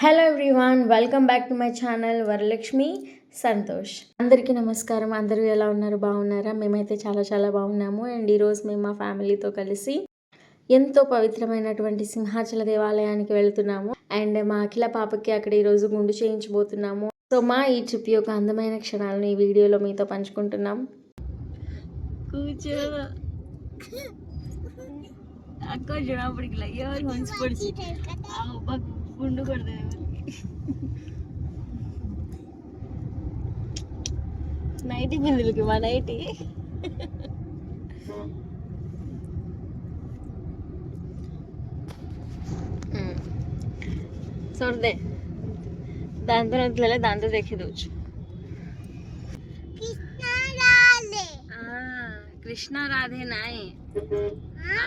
Hello everyone, welcome back to my channel Varalakshmi Santosh. అందరికీ నమస్కారం. అందరూ ఎలా ఉన్నారు? బాగున్నారా? మేమైతే చాలా బాగున్నాము. అండ్ ఈరోజు మేము మా ఫ్యామిలీతో కలిసి ఎంతో పవిత్రమైనటువంటి సింహాచల దేవాలయానికి వెళ్తున్నాము. అండ్ మా అఖిల పాపకి అక్కడ ఈరోజు గుండు చేయించబోతున్నాము. సో మా ఈ ట్రిప్ యొక్క అందమైన క్షణాలను ఈ వీడియోలో మీతో పంచుకుంటున్నాం. గుండు కొడతాయి నైటీ బిందులకి మా నైటీ सोडते दांतो नसलेले दांतो देखी दोच कृष्णा राधे नाही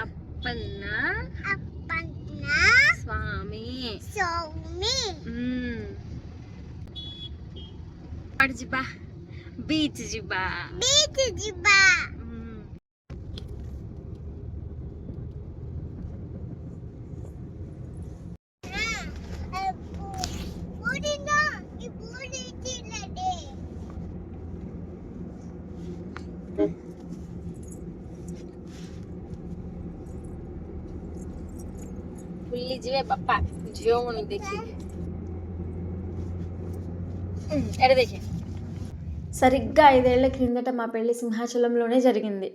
अपन्ना स्वामी जिबा बीच जिबा फुल्ली जीवे पप्पा जियो मन देखिए ఎడ దేఖే. సరిగ్గా 5 ఏళ్ల క్రిందట మా పెళ్ళి సింహాచలంలోనే జరిగింది.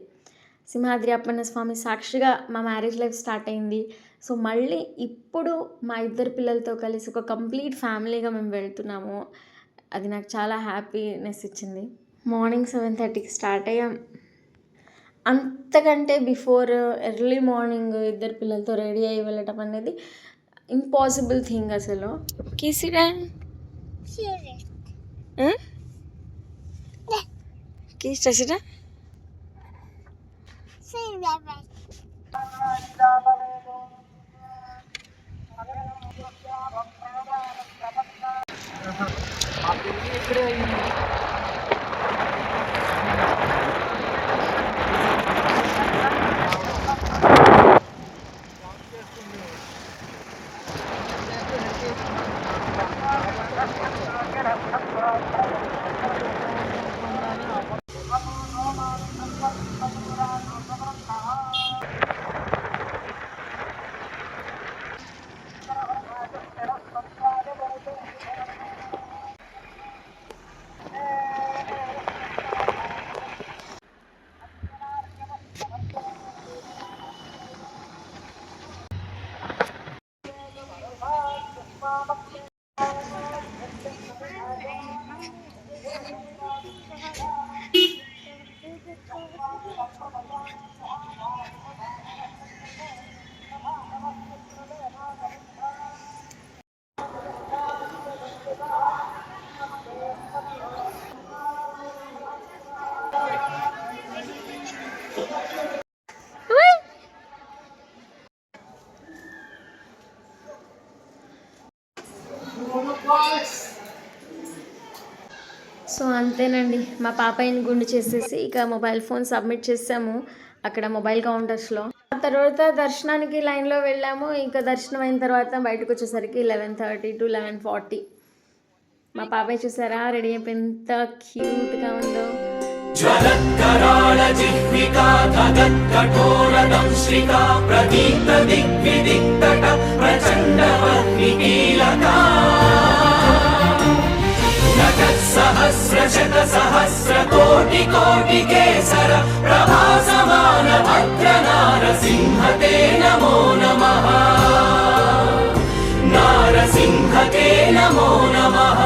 సింహాద్రి అప్పన్న స్వామి సాక్షిగా మా మ్యారేజ్ లైఫ్ స్టార్ట్ అయింది. సో మళ్ళీ ఇప్పుడు మా ఇద్దరు పిల్లలతో కలిసి ఒక కంప్లీట్ ఫ్యామిలీగా మేము వెళ్తున్నాము. అది నాకు చాలా హ్యాపీనెస్ ఇచ్చింది. మార్నింగ్ 7:30కి స్టార్ట్ అయ్యాం. అంతకంటే బిఫోర్ ఎర్లీ మార్నింగ్ ఇద్దరు పిల్లలతో రెడీ అయ్యి వెళ్ళటం అనేది ఇంపాసిబుల్ థింగ్ అసలు. కిసిరా కిసిరా సో అంతేనండి, మా పాపయ్యని గుండు చేసేసి ఇక మొబైల్ ఫోన్ సబ్మిట్ చేసాము అక్కడ మొబైల్ కౌంటర్స్లో. ఆ తర్వాత దర్శనానికి లైన్లో వెళ్ళాము. ఇంకా దర్శనం అయిన తర్వాత బయటకు వచ్చేసరికి 11:30 to 11:40. మా పాపయ్య చూసారా రెడీ అయిపోయి ఎంత క్యూట్గా ఉందో. सहस्रशत सहस्र कोटि कोटि केसर प्रभासमान भद्र नारसिंहते नमो नमः नारसिंहते नमो नमः.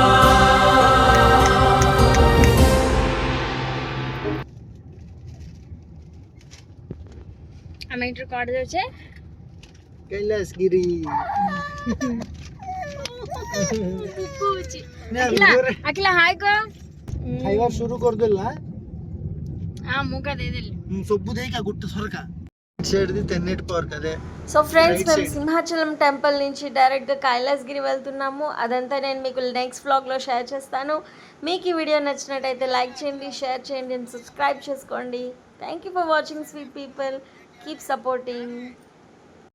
हमें रिकॉर्ड दे छे कैलासगिरी अखिला हाय को खाइबा शुरू कर देला हां मुका दे देली सबु देई का गुट्ट सरका షేడ్ ది 10 పవర్ కదే. సో ఫ్రెండ్స్, మేము సింహాచలం టెంపుల్ నుంచి డైరెక్ట్గా కైలాసగిరి వెళ్తున్నాము. అదంతా నేను మీకు నెక్స్ట్ వ్లాగ్లో షేర్ చేస్తాను. మీకు ఈ వీడియో నచ్చినట్టయితే లైక్ చేయండి, షేర్ చేయండి అండ్ సబ్స్క్రైబ్ చేసుకోండి. Thank you for watching sweet people. Keep supporting.